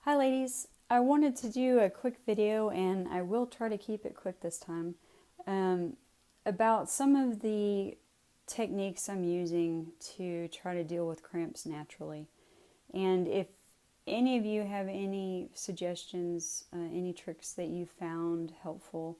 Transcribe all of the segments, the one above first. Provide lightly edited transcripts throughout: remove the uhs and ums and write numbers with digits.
Hi ladies, I wanted to do a quick video, and I will try to keep it quick this time, um, about some of the techniques I'm using to try to deal with cramps naturally. And if any of you have any suggestions, any tricks that you found helpful,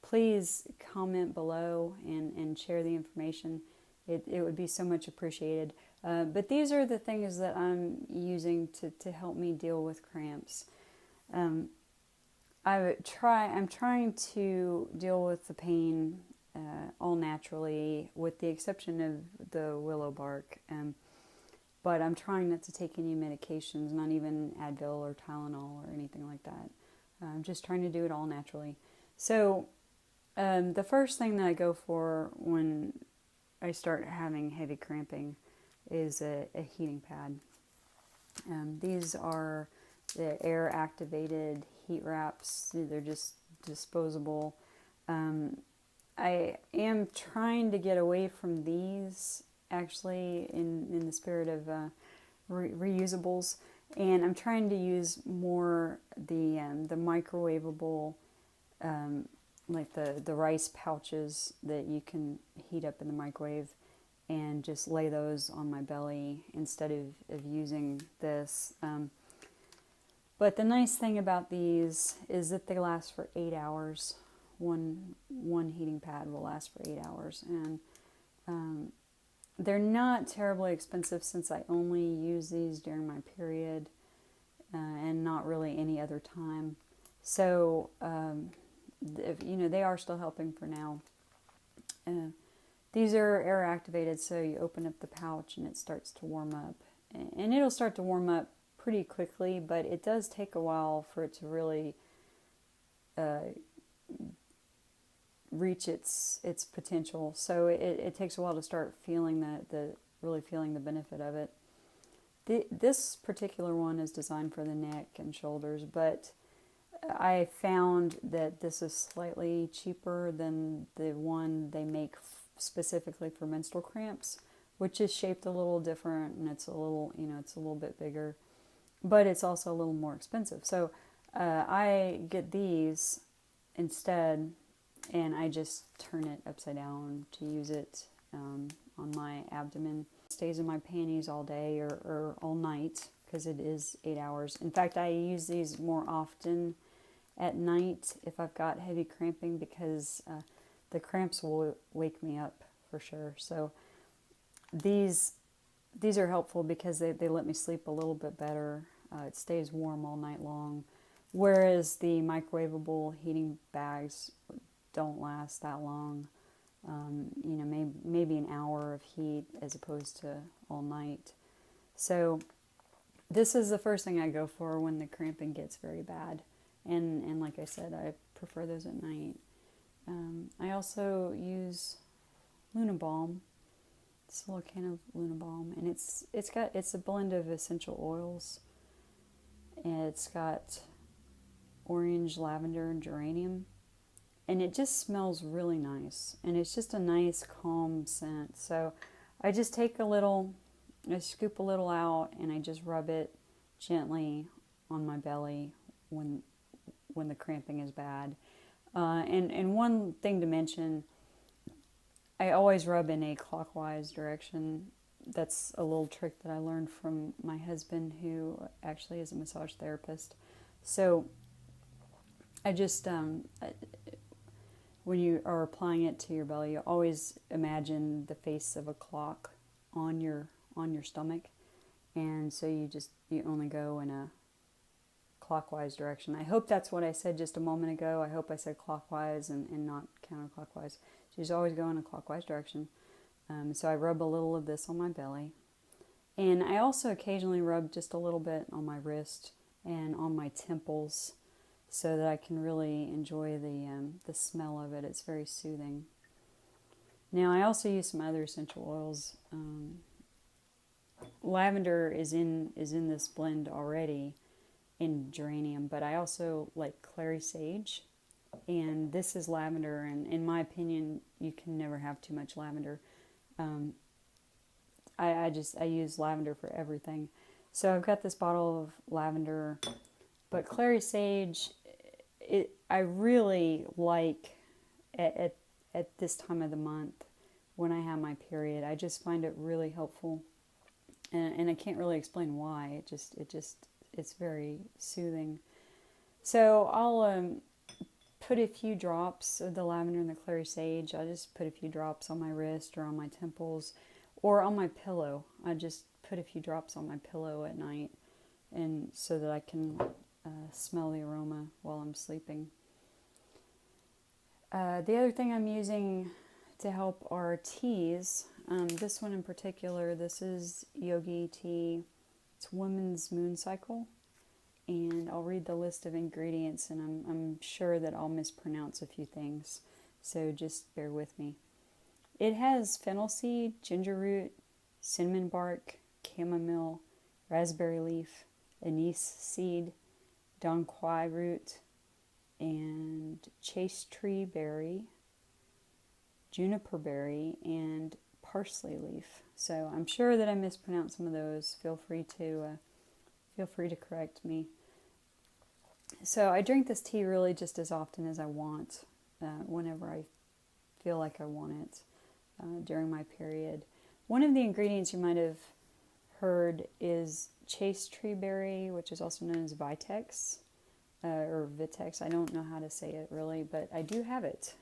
please comment below and share the information. It would be so much appreciated. But these are the things that I'm using to help me deal with cramps. Um, I'm trying to deal with the pain all naturally, with the exception of the willow bark. But I'm trying not to take any medications, not even Advil or Tylenol or anything like that. I'm just trying to do it all naturally. So the first thing that I go for when I start having heavy cramping is a heating pad. These are the air activated heat wraps. They're just disposable. I am trying to get away from these, actually, in the spirit of reusables, and I'm trying to use more the microwavable, like the rice pouches that you can heat up in the microwave, and just lay those on my belly instead of using this. But the nice thing about these is that they last for 8 hours. One heating pad will last for 8 hours, and they're not terribly expensive, since I only use these during my period and not really any other time. So they are still helping for now. These are air activated, so you open up the pouch and it starts to warm up, and it'll start to warm up pretty quickly, but it does take a while for it to really reach its potential. So it takes a while to start feeling really feeling the benefit of it. This particular one is designed for the neck and shoulders, but I found that this is slightly cheaper than the one they make specifically for menstrual cramps, which is shaped a little different, and it's a little bit bigger, but it's also a little more expensive. So I get these instead, and I just turn it upside down to use it on my abdomen. It stays in my panties all day or all night, because it is 8 hours. In fact, I use these more often at night if I've got heavy cramping, because the cramps will wake me up for sure. So these are helpful because they let me sleep a little bit better. It stays warm all night long, whereas the microwavable heating bags don't last that long. Maybe an hour of heat as opposed to all night. So this is the first thing I go for when the cramping gets very bad. And like I said, I prefer those at night. I also use Luna Balm. It's a little can of Luna Balm, and it's a blend of essential oils. And it's got orange, lavender, and geranium, and it just smells really nice. And it's just a nice, calm scent. So I just take I scoop a little out, and I just rub it gently on my belly when the cramping is bad. And one thing to mention, I always rub in a clockwise direction. That's a little trick that I learned from my husband, who actually is a massage therapist. So I just, when you are applying it to your belly, you always imagine the face of a clock on your stomach. And so you only go in a clockwise direction. I hope that's what I said just a moment ago. I hope I said clockwise and not counterclockwise. So you just always go in a clockwise direction. So I rub a little of this on my belly. And I also occasionally rub just a little bit on my wrist and on my temples, so that I can really enjoy the smell of it. It's very soothing. Now I also use some other essential oils. Lavender is in this blend already, in geranium, but I also like clary sage, and this is lavender, and in my opinion you can never have too much lavender. I use lavender for everything. So I've got this bottle of lavender But clary sage, I really like at this time of the month when I have my period. I just find it really helpful, and I can't really explain why. It's very soothing. So I'll put a few drops of the lavender and the clary sage. I just put a few drops on my wrist or on my temples or on my pillow. I just put a few drops on my pillow at night, and so that I can smell the aroma while I'm sleeping. The other thing I'm using to help are teas. This one in particular, this is Yogi Tea. It's Women's Moon Cycle. And I'll read the list of ingredients, and I'm sure that I'll mispronounce a few things, so just bear with me. It has fennel seed, ginger root, cinnamon bark, chamomile, raspberry leaf, anise seed, dong quai root, and chaste tree berry, juniper berry, and parsley leaf. So I'm sure that I mispronounced some of those. Feel free to correct me. So I drink this tea really just as often as I want, whenever I feel like I want it during my period. One of the ingredients you might have heard is chaste tree berry, which is also known as Vitex, or Vitex. I don't know how to say it really, but I do have it.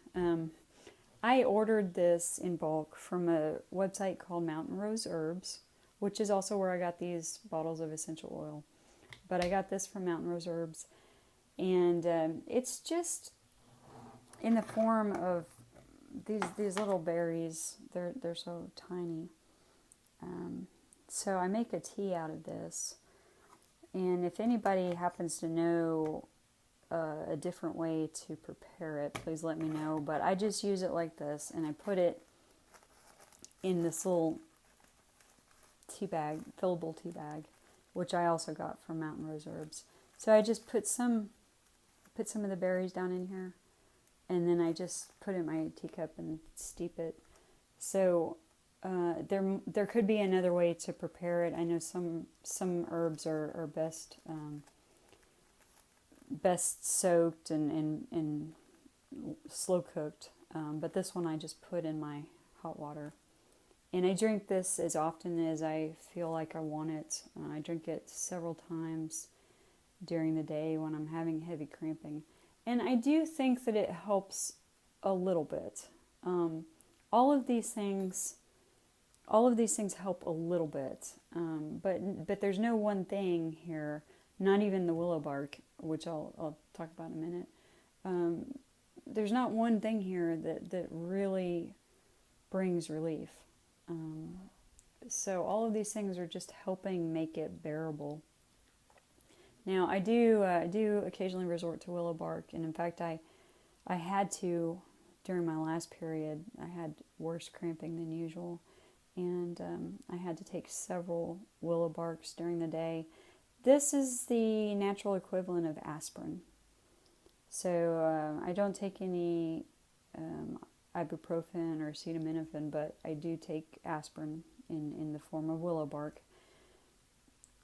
I ordered this in bulk from a website called Mountain Rose Herbs, which is also where I got these bottles of essential oil. But I got this from Mountain Rose Herbs, and it's just in the form of these little berries. They're so tiny. So I make a tea out of this, and if anybody happens to know a different way to prepare it, please let me know. But I just use it like this, and I put it in this little tea bag, fillable tea bag, which I also got from Mountain Rose Herbs. So I just put some of the berries down in here, and then I just put it in my teacup and steep it. So there could be another way to prepare it. I know some herbs are best soaked and slow cooked, but this one I just put in my hot water. And I drink this as often as I feel like I want it. I drink it several times during the day when I'm having heavy cramping. And I do think that it helps a little bit. All of these things help a little bit. But there's no one thing here, not even the willow bark, which I'll talk about in a minute. There's not one thing here that really brings relief. So all of these things are just helping make it bearable. Now I do occasionally resort to willow bark, and in fact I had to during my last period. I had worse cramping than usual, and I had to take several willow barks during the day. This is the natural equivalent of aspirin. So I don't take any ibuprofen or acetaminophen, but I do take aspirin in the form of willow bark.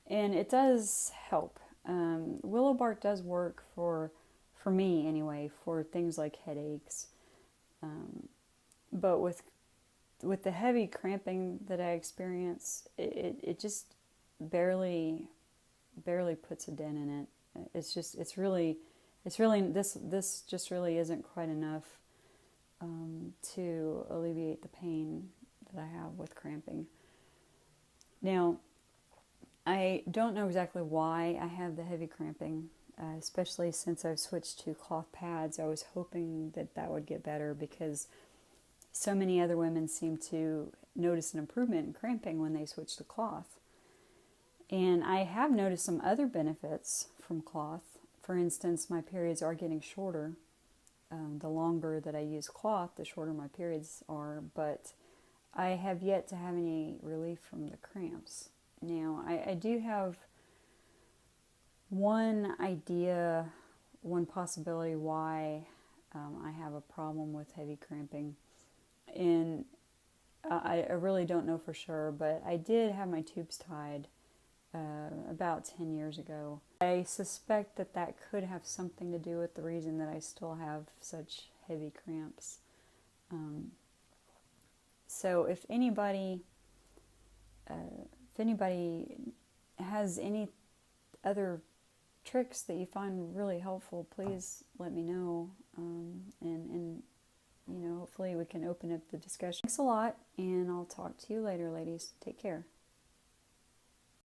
And it does help. Willow bark does work for me anyway, for things like headaches. But with the heavy cramping that I experience, it just barely puts a dent in it. This just really isn't quite enough to alleviate the pain that I have with cramping. Now, I don't know exactly why I have the heavy cramping, especially since I've switched to cloth pads. I was hoping that would get better because so many other women seem to notice an improvement in cramping when they switch to cloth. And I have noticed some other benefits from cloth. For instance, my periods are getting shorter. The longer that I use cloth, the shorter my periods are, but I have yet to have any relief from the cramps. Now, I do have one idea, one possibility why I have a problem with heavy cramping, and I really don't know for sure, but I did have my tubes tied about 10 years ago. I suspect that that could have something to do with the reason that I still have such heavy cramps. So if anybody has any other tricks that you find really helpful, please let me know, and you know, hopefully we can open up the discussion. Thanks a lot, and I'll talk to you later, ladies. Take care.